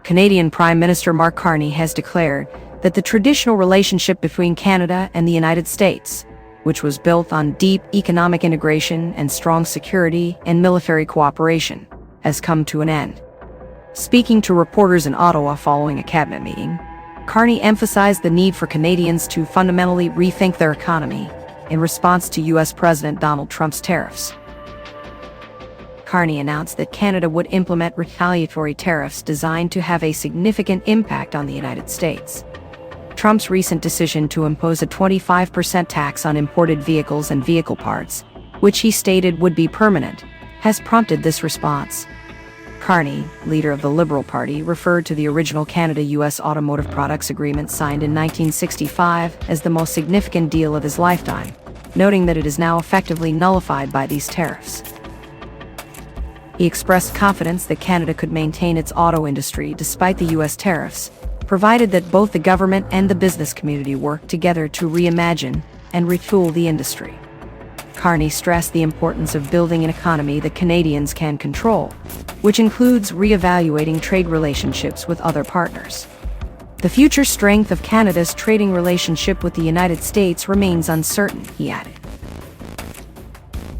Canadian Prime Minister Mark Carney has declared that the traditional relationship between Canada and the United States, which was built on deep economic integration and strong security and military cooperation, has come to an end. Speaking to reporters in Ottawa following a cabinet meeting, Carney emphasized the need for Canadians to fundamentally rethink their economy in response to U.S. President Donald Trump's tariffs. Carney announced that Canada would implement retaliatory tariffs designed to have a significant impact on the United States. Trump's recent decision to impose a 25% tax on imported vehicles and vehicle parts, which he stated would be permanent, has prompted this response. Carney, leader of the Liberal Party, referred to the original Canada-U.S. automotive products agreement signed in 1965 as the most significant deal of his lifetime, noting that it is now effectively nullified by these tariffs. He expressed confidence that Canada could maintain its auto industry despite the U.S. tariffs, provided that both the government and the business community work together to reimagine and retool the industry. Carney stressed the importance of building an economy that Canadians can control, which includes re-evaluating trade relationships with other partners. The future strength of Canada's trading relationship with the United States remains uncertain, he added.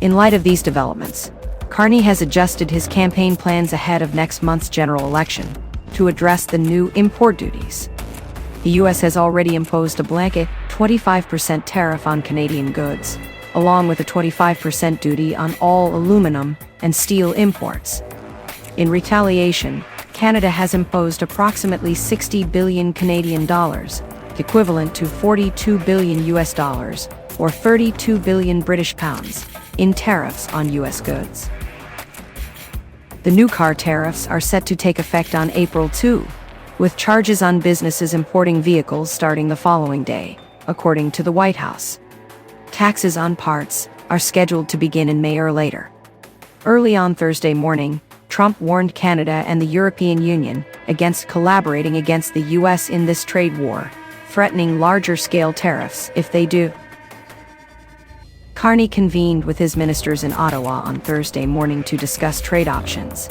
In light of these developments, Carney has adjusted his campaign plans ahead of next month's general election to address the new import duties. The U.S. has already imposed a blanket 25% tariff on Canadian goods, along with a 25% duty on all aluminum and steel imports. In retaliation, Canada has imposed approximately 60 billion Canadian dollars, equivalent to 42 billion US dollars, or 32 billion British pounds, in tariffs on U.S. goods. The new car tariffs are set to take effect on April 2, with charges on businesses importing vehicles starting the following day, according to the White House. Taxes on parts are scheduled to begin in May or later. Early on Thursday morning, Trump warned Canada and the European Union against collaborating against the U.S. in this trade war, threatening larger-scale tariffs if they do. Carney convened with his ministers in Ottawa on Thursday morning to discuss trade options.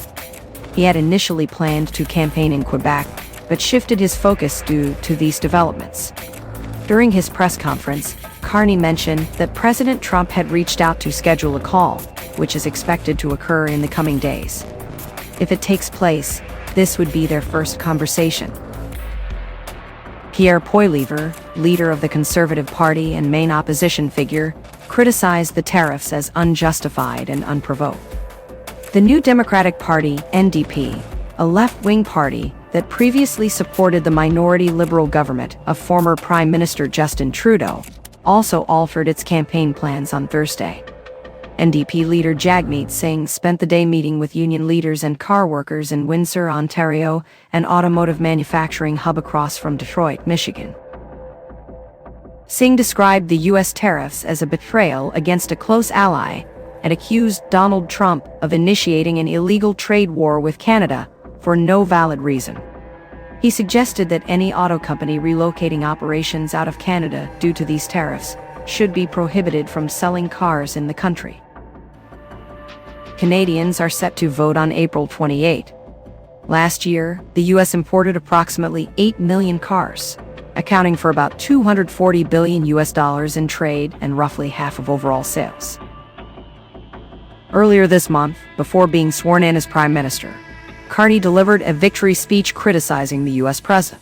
He had initially planned to campaign in Quebec, but shifted his focus due to these developments. During his press conference, Carney mentioned that President Trump had reached out to schedule a call, which is expected to occur in the coming days. If it takes place, this would be their first conversation. Pierre Poilievre, leader of the Conservative Party and main opposition figure, criticized the tariffs as unjustified and unprovoked. The New Democratic Party, NDP, a left-wing party that previously supported the minority Liberal government of former Prime Minister Justin Trudeau, also altered its campaign plans on Thursday. NDP leader Jagmeet Singh spent the day meeting with union leaders and car workers in Windsor, Ontario, an automotive manufacturing hub across from Detroit, Michigan. Singh described the U.S. tariffs as a betrayal against a close ally and accused Donald Trump of initiating an illegal trade war with Canada for no valid reason. He suggested that any auto company relocating operations out of Canada due to these tariffs should be prohibited from selling cars in the country. Canadians are set to vote on April 28. Last year, the U.S. imported approximately 8 million cars, accounting for about $240 billion US dollars in trade and roughly half of overall sales. Earlier this month, before being sworn in as Prime Minister, Carney delivered a victory speech criticizing the U.S. president.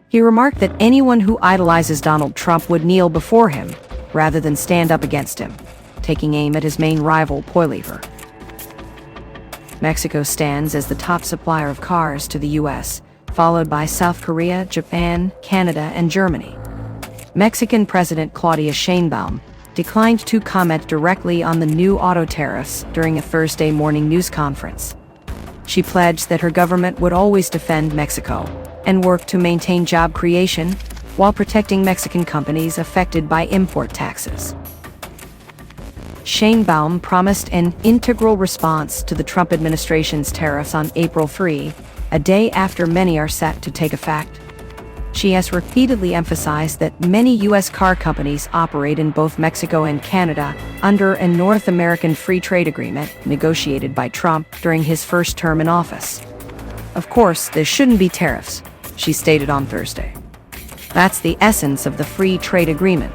He remarked that anyone who idolizes Donald Trump would kneel before him rather than stand up against him, taking aim at his main rival, Poilievre. Mexico stands as the top supplier of cars to the U.S., followed by South Korea, Japan, Canada, and Germany. Mexican President Claudia Sheinbaum declined to comment directly on the new auto tariffs during a Thursday morning news conference. She pledged that her government would always defend Mexico and work to maintain job creation while protecting Mexican companies affected by import taxes. Sheinbaum promised an integral response to the Trump administration's tariffs on April 3, a day after many are set to take effect. She has repeatedly emphasized that many U.S. car companies operate in both Mexico and Canada under a North American Free Trade Agreement negotiated by Trump during his first term in office. Of course, there shouldn't be tariffs, she stated on Thursday. That's the essence of the free trade agreement.